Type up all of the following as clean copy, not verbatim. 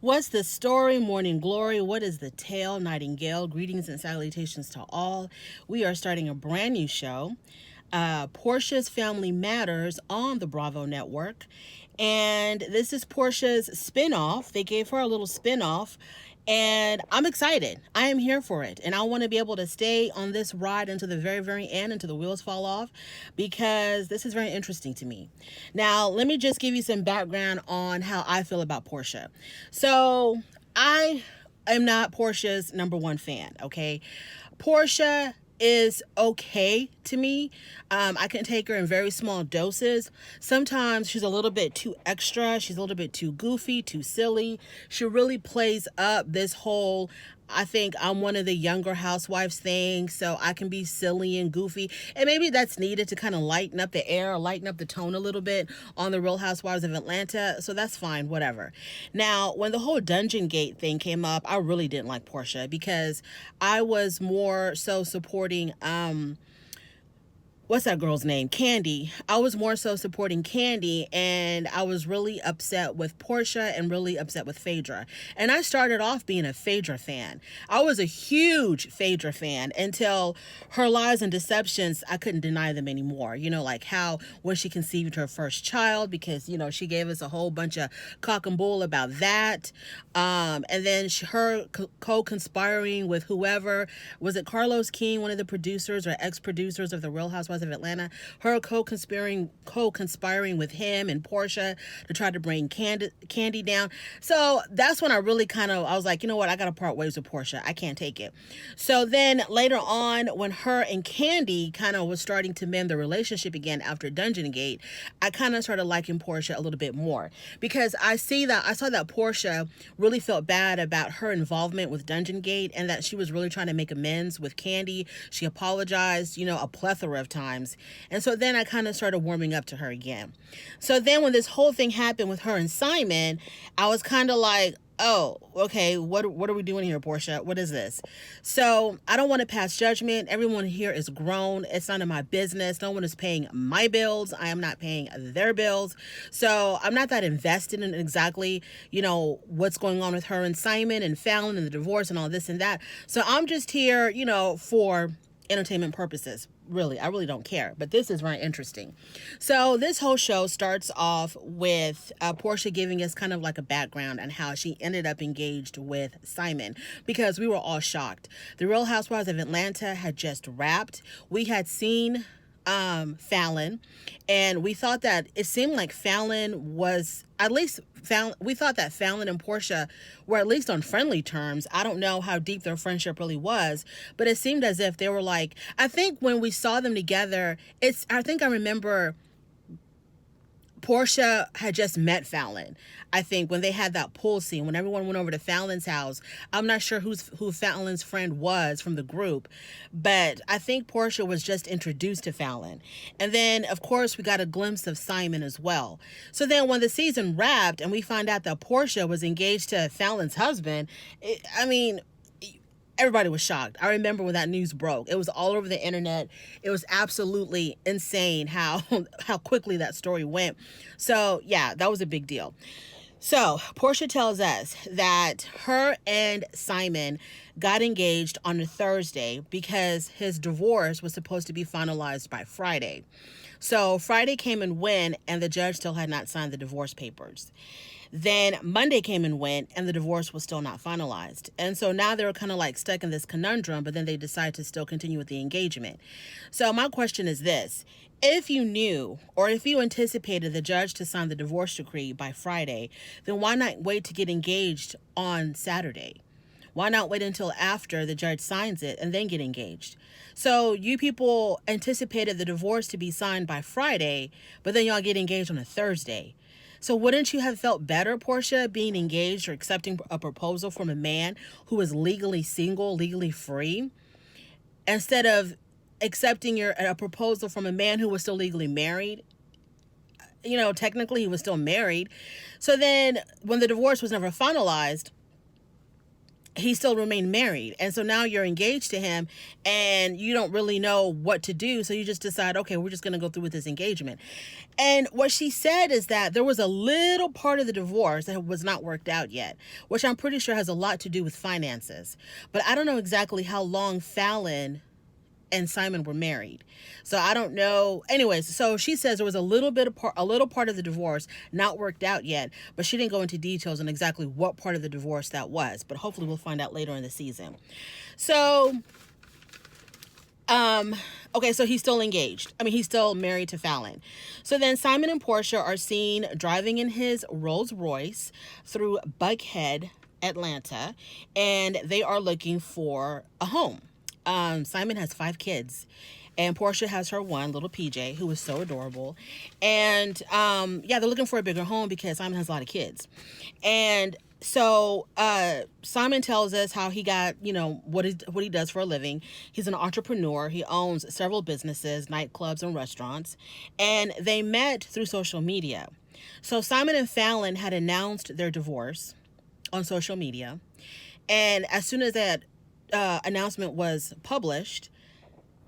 What's the story, morning glory? What is the tale, nightingale? Greetings and salutations to all. We are starting a brand new show, Porsha's Family Matters on the Bravo Network. And this is Porsha's spinoff. They gave her a little spinoff, and I'm excited. I am here for it. And I want to be able to stay on this ride until the very, very end, until the wheels fall off, because this is very interesting to me. Now, let me just give you some background on how I feel about Porsha. So, I am not Porsha's number one fan, okay? Porsha is okay to me. I can take her in very small doses. Sometimes she's a little bit too extra. She's a little bit too goofy, too silly. She really plays up this whole, I think I'm one of the younger housewives thing, so I can be silly and goofy. And maybe that's needed to kind of lighten up the air or lighten up the tone a little bit on the Real Housewives of Atlanta. So that's fine, whatever. Now, when the whole Dungeon Gate thing came up, I really didn't like Porsha because I was more so supporting what's that girl's name? Candy. I was more so supporting Candy, and I was really upset with Porsha and really upset with Phaedra. And I started off being a Phaedra fan. I was a huge Phaedra fan until her lies and deceptions, I couldn't deny them anymore. You know, like how when she conceived her first child, because, you know, she gave us a whole bunch of cock and bull about that. And then her co-conspiring with whoever, was it Carlos King, one of the producers or ex-producers of The Real Housewives of Atlanta, her co-conspiring with him and Porsha to try to bring Candy down. So that's when I really I was like, you know what, I gotta part ways with Porsha. I can't take it. So then later on, when her and Candy kind of was starting to mend the relationship again after Dungeon Gate, I kind of started liking Porsha a little bit more, because I saw that Porsha really felt bad about her involvement with Dungeon Gate, and that she was really trying to make amends with Candy. She apologized, you know, a plethora of times. And so then I kind of started warming up to her again. So then when this whole thing happened with her and Simon, I was kind of like, oh, okay, what are we doing here, Porsha? What is this? So I don't want to pass judgment. Everyone here is grown. It's none of my business. No one is paying my bills. I am not paying their bills. So I'm not that invested in exactly, you know, what's going on with her and Simon and Fallon and the divorce and all this and that. So I'm just here, you know, for entertainment purposes. Really, I really don't care, but this is very interesting. So this whole show starts off with Porsha giving us kind of like a background on how she ended up engaged with Simon, because we were all shocked. The Real Housewives of Atlanta had just wrapped. We had seen Fallon, and we thought that it seemed like Fallon was we thought that Fallon and Porsha were at least on friendly terms. I don't know how deep their friendship really was, but it seemed as if they were like, I think when we saw them together, I think I remember Porsha had just met Fallon. I think when they had that pool scene, when everyone went over to Fallon's house, I'm not sure who Fallon's friend was from the group, but I think Porsha was just introduced to Fallon. And then, of course, we got a glimpse of Simon as well. So then when the season wrapped and we found out that Porsha was engaged to Fallon's husband, everybody was shocked. I remember when that news broke. It was all over the internet. It was absolutely insane how quickly that story went. So yeah, that was a big deal. So Porsha tells us that her and Simon got engaged on a Thursday because his divorce was supposed to be finalized by Friday. So Friday came and went, and the judge still had not signed the divorce papers. Then Monday came and went, and the divorce was still not finalized. And so now they were kind of like stuck in this conundrum, but then they decided to still continue with the engagement. So my question is this: if you knew, or if you anticipated the judge to sign the divorce decree by Friday, then why not wait to get engaged on Saturday? Why not wait until after the judge signs it and then get engaged? So you people anticipated the divorce to be signed by Friday, but then y'all get engaged on a Thursday. So wouldn't you have felt better, Porsha, being engaged or accepting a proposal from a man who is legally single, legally free, instead of accepting a proposal from a man who was still legally married? You know, technically he was still married. So then when the divorce was never finalized, he still remained married. And so now you're engaged to him and you don't really know what to do. So you just decide, okay, we're just going to go through with this engagement. And what she said is that there was a little part of the divorce that was not worked out yet, which I'm pretty sure has a lot to do with finances. But I don't know exactly how long Fallon and Simon were married. So I don't know. Anyways, so she says there was a little part of the divorce not worked out yet, but she didn't go into details on exactly what part of the divorce that was. But hopefully we'll find out later in the season. So, okay, so he's still engaged. I mean, he's still married to Fallon. So then Simon and Porsha are seen driving in his Rolls Royce through Buckhead, Atlanta, and they are looking for a home. Simon has 5 kids, and Porsha has her one, little PJ, who is so adorable. And yeah, they're looking for a bigger home because Simon has a lot of kids. And so Simon tells us how he got, what he does for a living. He's an entrepreneur. He owns several businesses, nightclubs, and restaurants. And they met through social media. So Simon and Fallon had announced their divorce on social media. And as soon as that announcement was published,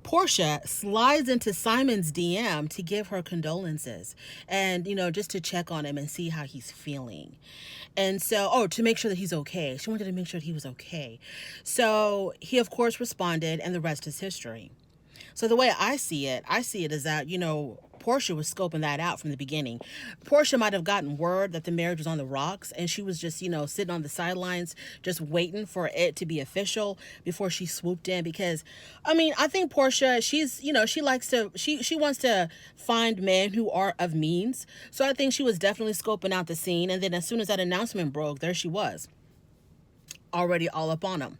Porsha slides into Simon's DM to give her condolences and, just to check on him and see how he's feeling. And so, to make sure that he's okay. She wanted to make sure that he was okay. So he, of course, responded, and the rest is history. So the way I see it is that, Porsha was scoping that out from the beginning. Porsha might have gotten word that the marriage was on the rocks, and she was just, sitting on the sidelines, just waiting for it to be official before she swooped in. Because, I think Porsha, she's, she wants to find men who are of means. So I think she was definitely scoping out the scene. And then as soon as that announcement broke, there she was, already all up on him.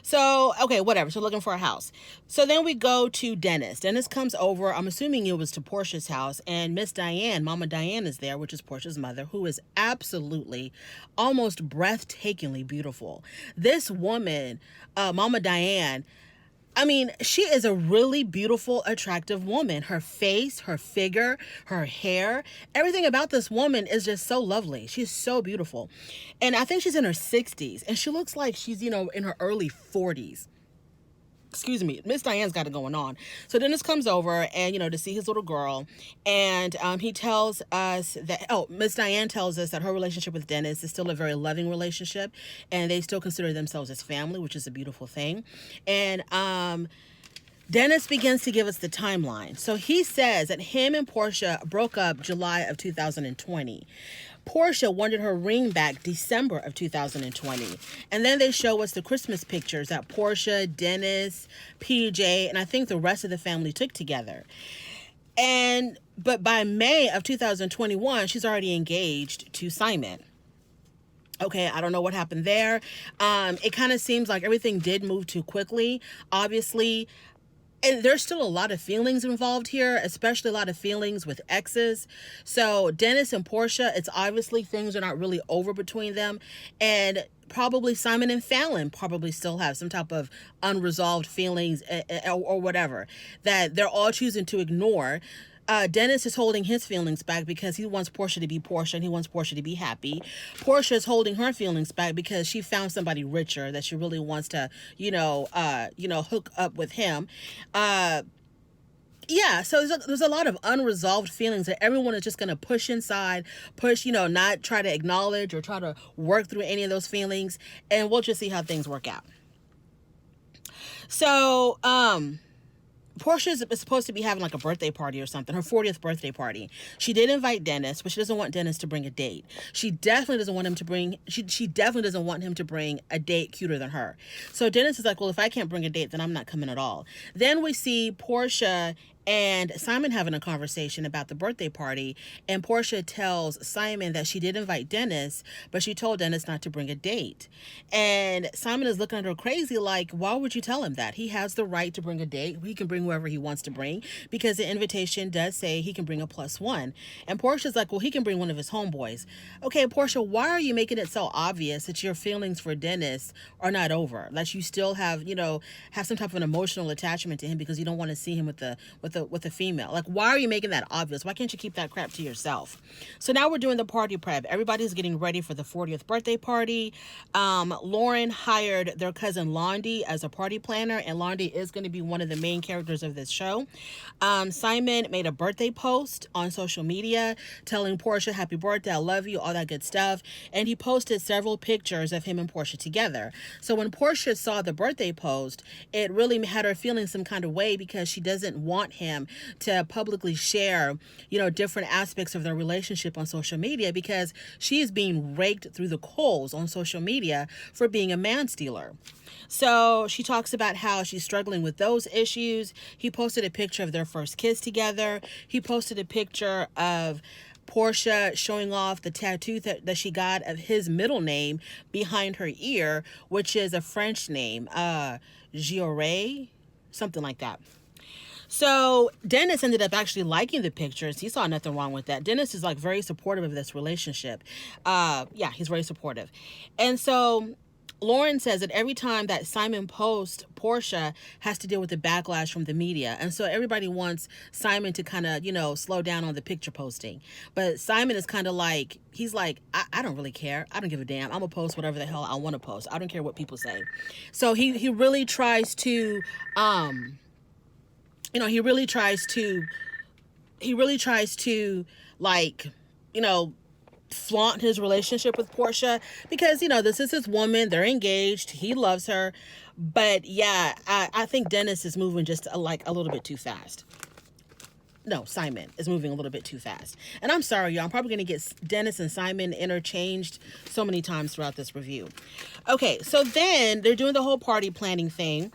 So, okay, whatever. So looking for a house. So then we go to Dennis. Dennis comes over. I'm assuming it was to Porsha's house. And Miss Diane, Momma Diane is there, which is Porsha's mother, who is absolutely, almost breathtakingly beautiful. This woman, Momma Diane, she is a really beautiful, attractive woman. Her face, her figure, her hair, everything about this woman is just so lovely. She's so beautiful. And I think she's in her 60s, and she looks like she's, in her early 40s. Excuse me, Miss Diane's got it going on. So Dennis comes over and, to see his little girl. And he tells us that, Miss Diane tells us that her relationship with Dennis is still a very loving relationship. And they still consider themselves as family, which is a beautiful thing. And Dennis begins to give us the timeline. So he says that him and Porsha broke up July of 2020. Porsha wanted her ring back December of 2020. And then they show us the Christmas pictures that Porsha, Dennis, PJ, and I think the rest of the family took together. But by May of 2021, she's already engaged to Simon. Okay, I don't know what happened there. It kind of seems like everything did move too quickly. Obviously, and there's still a lot of feelings involved here, especially a lot of feelings with exes. So Dennis and Porsha, it's obviously things are not really over between them. And probably Simon and Fallon probably still have some type of unresolved feelings or whatever that they're all choosing to ignore. Dennis is holding his feelings back because he wants Porsha to be Porsha and he wants Porsha to be happy. Porsha is holding her feelings back because she found somebody richer that she really wants to, hook up with him. Yeah, so there's a lot of unresolved feelings that everyone is just going to push inside, not try to acknowledge or try to work through any of those feelings. And we'll just see how things work out. So, Porsha is supposed to be having like a birthday party or something, her 40th birthday party. She did invite Dennis, but she doesn't want Dennis to bring a date. She definitely doesn't want him to bring a date cuter than her. So Dennis is like, well, if I can't bring a date, then I'm not coming at all. Then we see Porsha and Simon having a conversation about the birthday party, and Porsha tells Simon that she did invite Dennis, but she told Dennis not to bring a date. And Simon is looking at her crazy like, why would you tell him that? He has the right to bring a date. He can bring whoever he wants to bring because the invitation does say he can bring a +1. And Porsha's like, well, he can bring one of his homeboys. Okay, Porsha, why are you making it so obvious that your feelings for Dennis are not over? That you still have some type of an emotional attachment to him because you don't want to see him with the a female? Like, why are you making that obvious? Why can't you keep that crap to yourself? So now we're doing the party prep. Everybody's getting ready for the 40th birthday party. Lauren hired their cousin Londi as a party planner, and Londi is going to be one of the main characters of this show. Simon made a birthday post on social media telling Porsha happy birthday, I love you, all that good stuff. And he posted several pictures of him and Porsha together. So when Porsha saw the birthday post, it really had her feeling some kind of way because she doesn't want him to publicly share, different aspects of their relationship on social media, because she is being raked through the coals on social media for being a man stealer. So she talks about how she's struggling with those issues. He posted a picture of their first kiss together. He posted a picture of Porsha showing off the tattoo that she got of his middle name behind her ear, which is a French name, Giore, something like that. So Dennis ended up actually liking the pictures. He saw nothing wrong with that. Dennis is like very supportive of this relationship. He's very supportive. And so Lauren says that every time that Simon posts, Porsha has to deal with the backlash from the media. And so everybody wants Simon to kind of, slow down on the picture posting. But Simon is kind of like, he's like, I don't really care. I don't give a damn. I'm going to post whatever the hell I want to post. I don't care what people say. So he really tries to, he really tries to flaunt his relationship with Porsha because, this is his woman. They're engaged. He loves her. But yeah, I think Dennis is moving just a little bit too fast. No, Simon is moving a little bit too fast. And I'm sorry, y'all. I'm probably going to get Dennis and Simon interchanged so many times throughout this review. Okay, so then they're doing the whole party planning thing.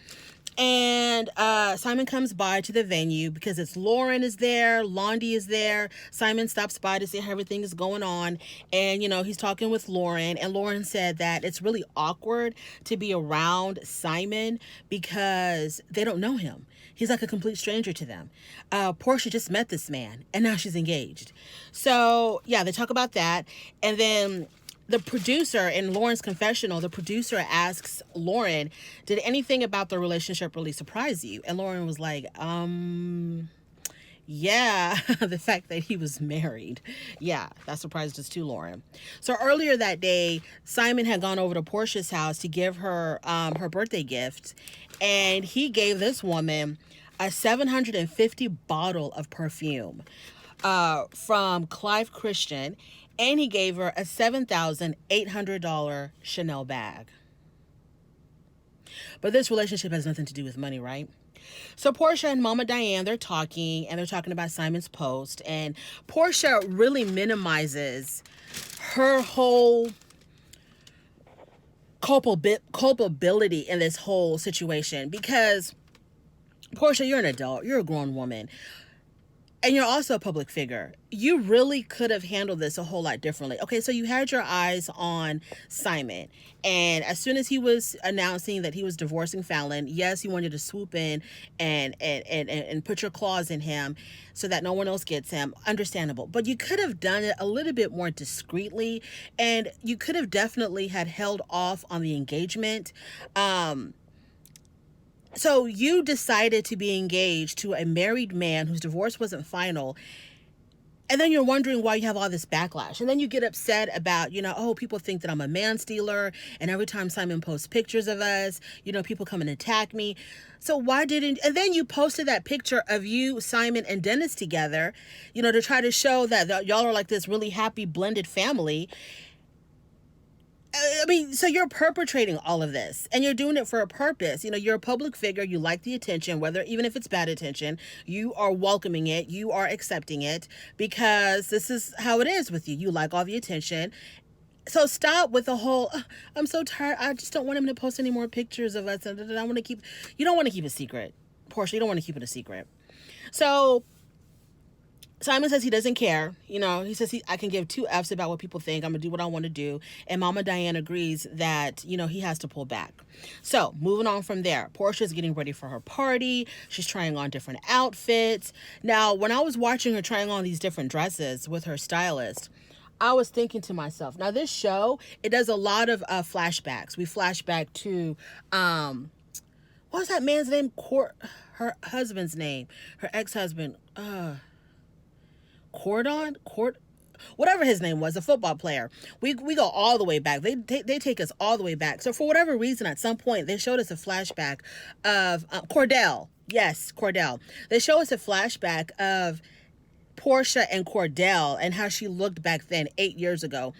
And Simon comes by to the venue because it's Lauren is there, Londi is there. Simon stops by to see how everything is going on. And, he's talking with Lauren. And Lauren said that it's really awkward to be around Simon because they don't know him. He's like a complete stranger to them. Porsha just met this man and now she's engaged. So, yeah, they talk about that. And then the producer in Lauren's confessional, the producer asks Lauren, did anything about the relationship really surprise you? And Lauren was like, yeah, the fact that he was married. Yeah, that surprised us too, Lauren. So earlier that day, Simon had gone over to Porsha's house to give her her birthday gift. And he gave this woman a 750 bottle of perfume from Clive Christian. And he gave her a $7,800 Chanel bag. But this relationship has nothing to do with money, right? So Porsha and Momma Diane, they're talking about Simon's post. And Porsha really minimizes her whole culpability in this whole situation. Because, Porsha, you're an adult. You're a grown woman. And you're also a public figure. You really could have handled this a whole lot differently. Okay, so you had your eyes on Simon. And as soon as he was announcing that he was divorcing Fallon, yes, you wanted to swoop in and put your claws in him so that no one else gets him. Understandable. But you could have done it a little bit more discreetly. And you could have definitely had held off on the engagement. So you decided to be engaged to a married man whose divorce wasn't final. And then you're wondering why you have all this backlash. And then you get upset about, people think that I'm a man stealer. And every time Simon posts pictures of us, people come and attack me. So why didn't, and then you posted that picture of you, Simon, and Dennis together, to try to show that y'all are like this really happy blended family. I mean, so you're perpetrating all of this and you're doing it for a purpose. You're a public figure. You like the attention, even if it's bad attention, you are welcoming it. You are accepting it because this is how it is with you. You like all the attention. So stop with the whole, I'm so tired. I just don't want him to post any more pictures of us. And you don't want to keep a secret. Porsha, you don't want to keep it a secret. So Simon says he doesn't care. He says I can give two Fs about what people think. I'm going to do what I want to do. And Momma Diane agrees that, he has to pull back. So moving on from there, Porsha's getting ready for her party. She's trying on different outfits. Now, when I was watching her trying on these different dresses with her stylist, I was thinking to myself, now this show, it does a lot of flashbacks. We flash back to, what was that man's name? Her husband's name, her ex-husband, whatever his name was, a football player. We go all the way back. They take us all the way back. So for whatever reason, at some point, they showed us a flashback of Cordell. Yes, Cordell. They show us a flashback of Porsha and Cordell and how she looked back then, 8 years ago.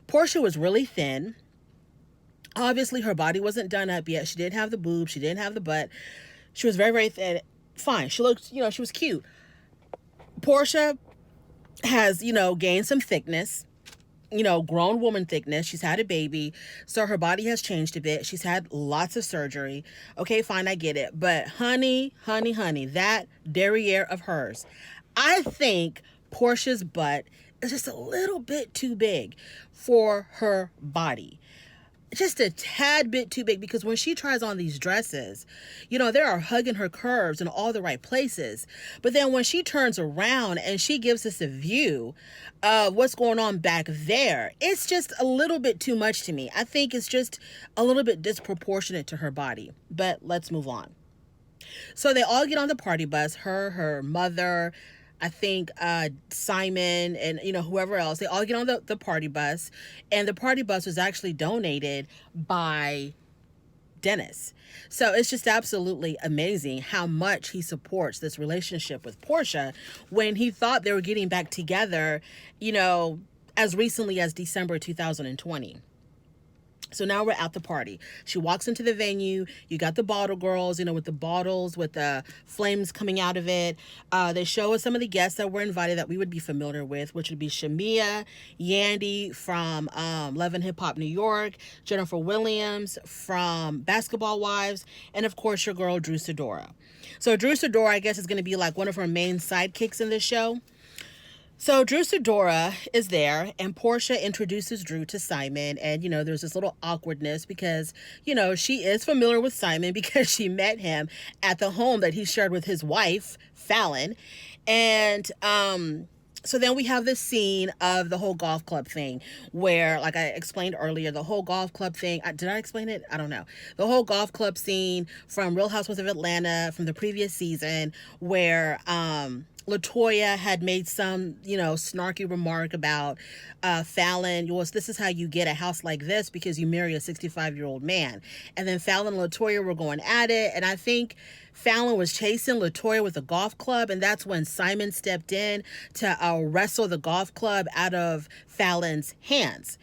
Porsha was really thin. Obviously, her body wasn't done up yet. She didn't have the boobs. She didn't have the butt. She was very, very thin. Fine. She looked, she was cute. Porsha has, gained some thickness, grown woman thickness. She's had a baby. So her body has changed a bit. She's had lots of surgery. Okay, fine. I get it. But honey, that derriere of hers, I think Porsha's butt is just a little bit too big for her body. Just a tad bit too big, because when she tries on these dresses, they are hugging her curves in all the right places. But then when she turns around and she gives us a view of what's going on back there, it's just a little bit too much to me. I think it's just a little bit disproportionate to her body. But let's move on. So they all get on the party bus, her mother, I think Simon, and whoever else. They all get on the party bus, and the party bus was actually donated by Dennis. So it's just absolutely amazing how much he supports this relationship with Porsha, when he thought they were getting back together, as recently as December 2020. So now we're at the party. She walks into the venue. You got the bottle girls, with the bottles, with the flames coming out of it. They show us some of the guests that were invited that we would be familiar with, which would be Shamia, Yandy from Love and Hip Hop New York, Jennifer Williams from Basketball Wives, and of course your girl Drewdora. So Drewdora, I guess, is going to be like one of her main sidekicks in this show. So Drewdora is there, and Porsha introduces Drew to Simon, and, there's this little awkwardness because, she is familiar with Simon because she met him at the home that he shared with his wife, Fallon. And, so then we have this scene of the whole golf club thing where, like I explained earlier, the whole golf club thing. Did I explain it? I don't know. The whole golf club scene from Real Housewives of Atlanta from the previous season where, LaToya had made some, snarky remark about Fallon. This is how you get a house like this, because you marry a 65-year-old man. And then Fallon and LaToya were going at it. And I think Fallon was chasing LaToya with a golf club. And that's when Simon stepped in to wrestle the golf club out of Fallon's hands.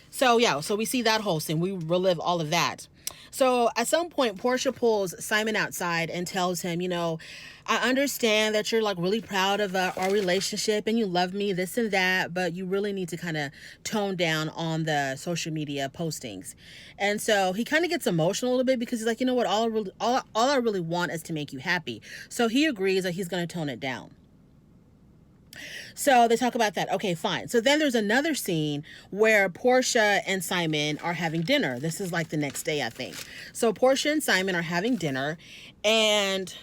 So, yeah, so we see that whole scene. We relive all of that. So at some point, Porsha pulls Simon outside and tells him, I understand that you're like really proud of our relationship and you love me, this and that, but you really need to kind of tone down on the social media postings. And so he kind of gets emotional a little bit because he's like, you know what, all I really want is to make you happy. So he agrees that he's going to tone it down. So they talk about that. Okay, fine. So then there's another scene where Porsha and Simon are having dinner. This is like the next day, I think. So Porsha and Simon are having dinner, and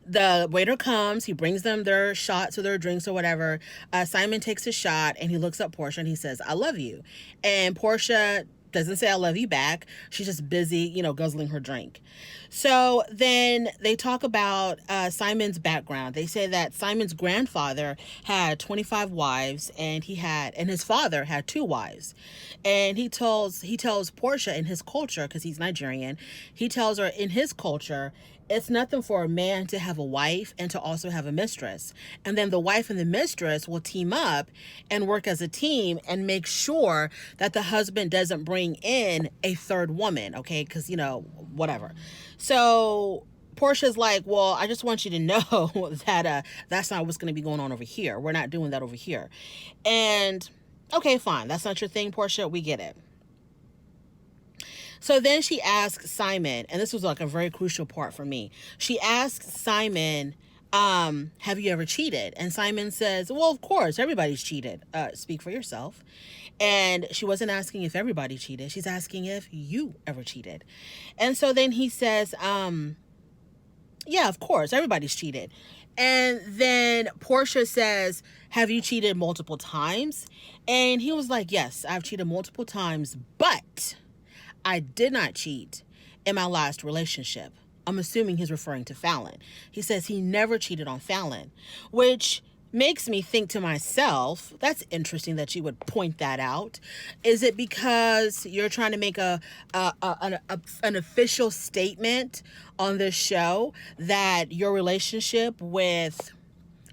the waiter comes, he brings them their shots or their drinks or whatever. Simon takes a shot and he looks at Porsha and he says, I love you. And Porsha doesn't say I love you back. She's just busy, guzzling her drink. So then they talk about Simon's background. They say that Simon's grandfather had 25 wives, and his father had 2 wives. And he tells Porsha, in his culture, because he's Nigerian, he tells her in his culture, it's nothing for a man to have a wife and to also have a mistress. And then the wife and the mistress will team up and work as a team and make sure that the husband doesn't bring in a third woman, okay? Because, whatever. So Portia's like, well, I just want you to know that that's not what's going to be going on over here. We're not doing that over here. And, okay, fine. That's not your thing, Porsha. We get it. So then she asks Simon, and this was like a very crucial part for me. She asks Simon, have you ever cheated? And Simon says, well, of course, everybody's cheated. Speak for yourself. And she wasn't asking if everybody cheated. She's asking if you ever cheated. And so then he says, yeah, of course, everybody's cheated. And then Porsha says, have you cheated multiple times? And he was like, yes, I've cheated multiple times, but I did not cheat in my last relationship. I'm assuming he's referring to Fallon. He says he never cheated on Fallon, which makes me think to myself, that's interesting that you would point that out. Is it because you're trying to make an official statement on this show that your relationship with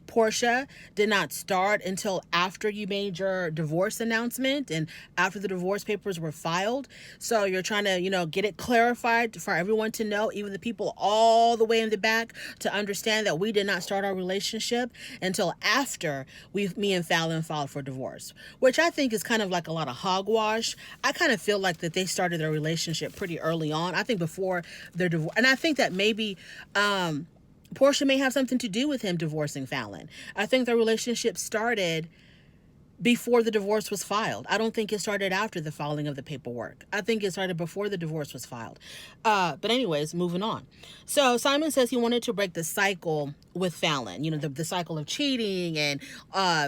Porsha did not start until after you made your divorce announcement and after the divorce papers were filed? So you're trying to, get it clarified for everyone to know, even the people all the way in the back, to understand that we did not start our relationship until after me and Fallon filed for divorce, which I think is kind of like a lot of hogwash. I kind of feel like that they started their relationship pretty early on. I think before their divorce, and I think that maybe, Porsha may have something to do with him divorcing Fallon. I think their relationship started before the divorce was filed. I don't think it started after the filing of the paperwork. I think it started before the divorce was filed. But anyways, moving on. So Simon says he wanted to break the cycle with Fallon, the cycle of cheating and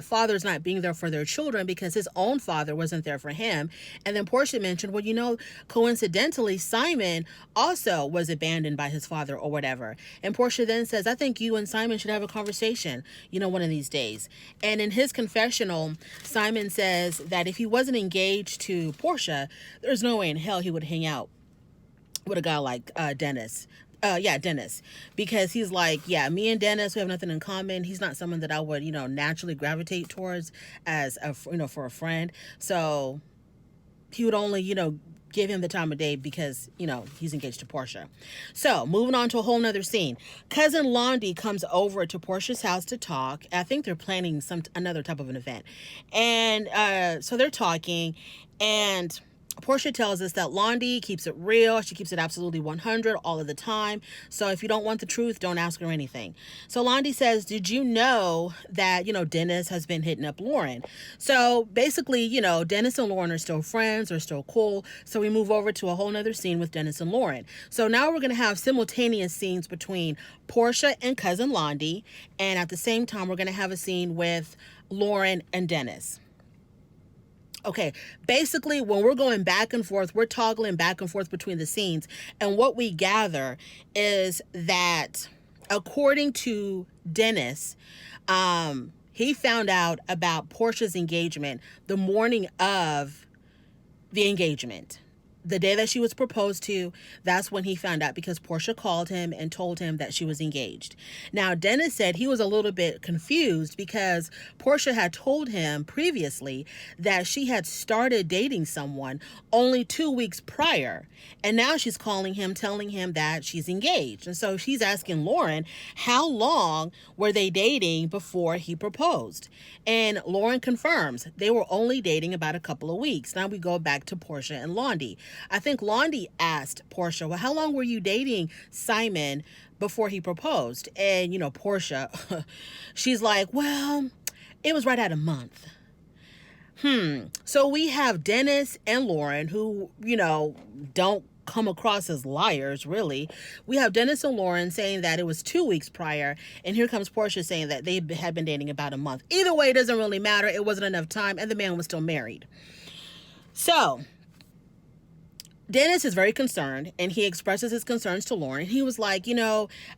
fathers not being there for their children because his own father wasn't there for him. And then Porsha mentioned, well, coincidentally, Simon also was abandoned by his father or whatever. And Porsha then says, I think you and Simon should have a conversation, one of these days. And in his confessional, Simon says that if he wasn't engaged to Porsha, there's no way in hell he would hang out with a guy like Dennis. Dennis, because he's like, me and Dennis, we have nothing in common. He's not someone that I would, naturally gravitate towards as for a friend. So he would only, give him the time of day because, he's engaged to Porsha. So moving on to a whole nother scene. Cousin Londi comes over to Porsha's house to talk. I think they're planning another type of an event. And so they're talking, and Porsha tells us that Londi keeps it real. She keeps it absolutely 100 all of the time. So if you don't want the truth, don't ask her anything. So Londi says, did you know that, Dennis has been hitting up Lauren? So basically, Dennis and Lauren are still friends, are still cool. So we move over to a whole nother scene with Dennis and Lauren. So now we're going to have simultaneous scenes between Porsha and cousin Londi. And at the same time, we're going to have a scene with Lauren and Dennis. Okay, basically, when we're going back and forth, we're toggling back and forth between the scenes. And what we gather is that, according to Dennis, he found out about Porsha's engagement the morning of the engagement. The day that she was proposed to, that's when he found out because Porsha called him and told him that she was engaged. Now, Dennis said he was a little bit confused because Porsha had told him previously that she had started dating someone only 2 weeks prior. And now she's calling him, telling him that she's engaged. And so she's asking Lauren, how long were they dating before he proposed? And Lauren confirms they were only dating about a couple of weeks. Now we go back to Porsha and Londi. I think Londi asked Porsha, well, how long were you dating Simon before he proposed? And, Porsha, she's like, well, it was right at a month. So we have Dennis and Lauren who, don't come across as liars, really. We have Dennis and Lauren saying that it was 2 weeks prior, and here comes Porsha saying that they had been dating about a month. Either way, it doesn't really matter. It wasn't enough time, and the man was still married. So Dennis is very concerned, and he expresses his concerns to Lauren. He was like,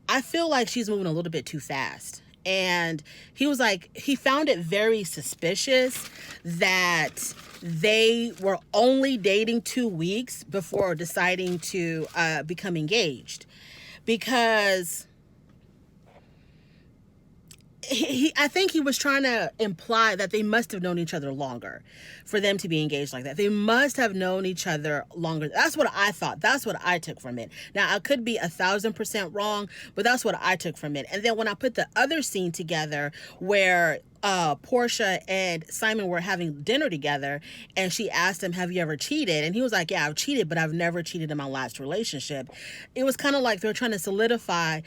I feel like she's moving a little bit too fast. And he was like, he found it very suspicious that they were only dating 2 weeks before deciding to become engaged. Because I think he was trying to imply that they must have known each other longer for them to be engaged like that. They must have known each other longer. That's what I thought. That's what I took from it. Now, I could be 1,000% wrong, but that's what I took from it. And then when I put the other scene together where Porsha and Simon were having dinner together, and she asked him, have you ever cheated? And he was like, yeah, I've cheated, but I've never cheated in my last relationship. It was kind of like they're trying to solidify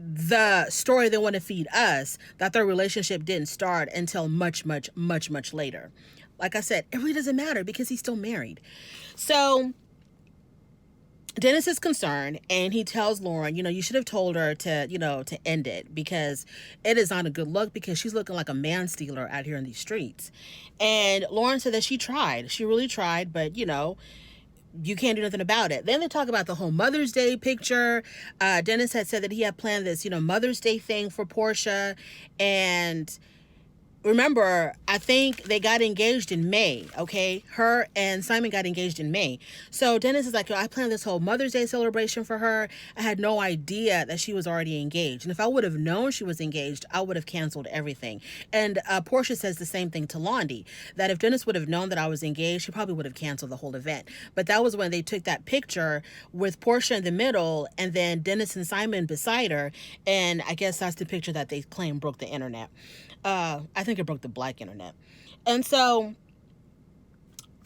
the story they want to feed us, that their relationship didn't start until much, much, much, much later. Like I said, it really doesn't matter because he's still married. So Dennis is concerned, and he tells Lauren, you should have told her to, to end it, because it is not a good look, because she's looking like a man stealer out here in these streets. And Lauren said that she tried. She really tried, but, you can't do nothing about it. Then they talk about the whole Mother's Day picture. Dennis had said that he had planned this, Mother's Day thing for Porsha. And remember, I think they got engaged in May, okay? Her and Simon got engaged in May. So Dennis is like, I planned this whole Mother's Day celebration for her. I had no idea that she was already engaged. And if I would have known she was engaged, I would have canceled everything. And Porsha says the same thing to Londi, that if Dennis would have known that I was engaged, he probably would have canceled the whole event. But that was when they took that picture with Porsha in the middle and then Dennis and Simon beside her. And I guess that's the picture that they claim broke the internet. I think it broke the black internet. And so,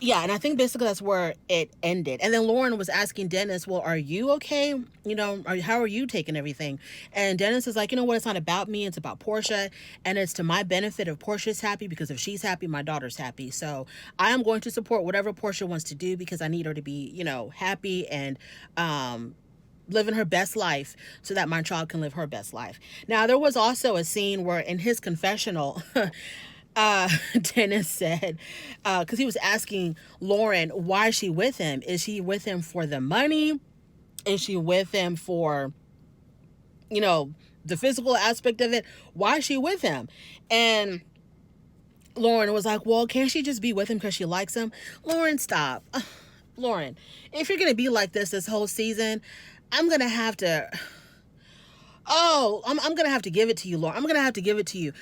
yeah, and I think basically that's where it ended. And then Lauren was asking Dennis, well, are you okay? How are you taking everything? And Dennis is like, you know what? It's not about me. It's about Porsha. And it's to my benefit if Portia's happy, because if she's happy, my daughter's happy. So I am going to support whatever Porsha wants to do, because I need her to be, happy and, living her best life so that my child can live her best life. Now, there was also a scene where in his confessional, Dennis said, because he was asking Lauren, why is she with him? Is she with him for the money? Is she with him for, the physical aspect of it? Why is she with him? And Lauren was like, well, can't she just be with him because she likes him? Lauren, stop. Lauren, if you're going to be like this whole season, I'm going to have to... I'm going to have to give it to you, Lauren. I'm going to have to give it to you.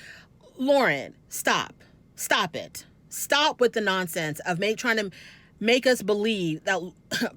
Lauren, stop. Stop it. Stop with the nonsense of trying to make us believe that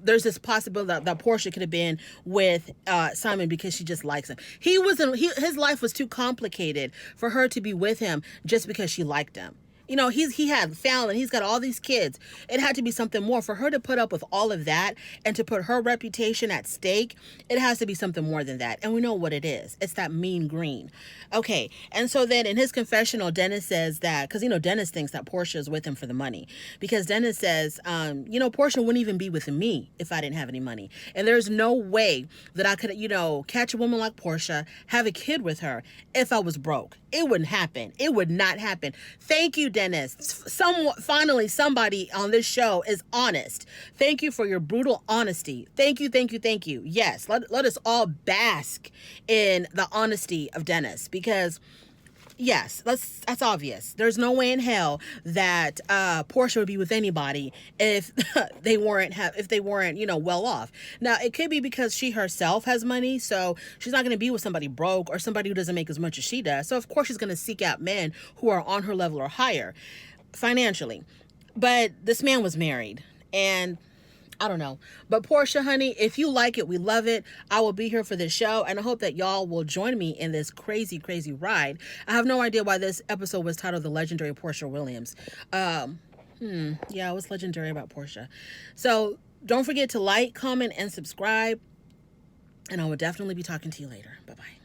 there's this possibility that Porsha could have been with Simon because she just likes him. His life was too complicated for her to be with him just because she liked him. He had Fallon, he's got all these kids. It had to be something more. For her to put up with all of that and to put her reputation at stake, it has to be something more than that. And we know what it is. It's that mean green. Okay, and so then in his confessional, Dennis says that, because, Dennis thinks that Porsha is with him for the money. Because Dennis says, Porsha wouldn't even be with me if I didn't have any money. And there's no way that I could, catch a woman like Porsha, have a kid with her if I was broke. It wouldn't happen. It would not happen. Thank you, Dennis. Finally, somebody on this show is honest. Thank you for your brutal honesty. Thank you, thank you, thank you. Yes, let us all bask in the honesty of Dennis, because yes, that's obvious. There's no way in hell that Porsha would be with anybody if they weren't well off. Now, it could be because she herself has money, so she's not going to be with somebody broke or somebody who doesn't make as much as she does. So of course she's going to seek out men who are on her level or higher financially. But this man was married, and I don't know. But Porsha, honey, if you like it, we love it. I will be here for this show, and I hope that y'all will join me in this crazy, crazy ride. I have no idea why this episode was titled The Legendary Porsha Williams. Yeah, it was legendary about Porsha. So don't forget to like, comment, and subscribe, and I will definitely be talking to you later. Bye-bye.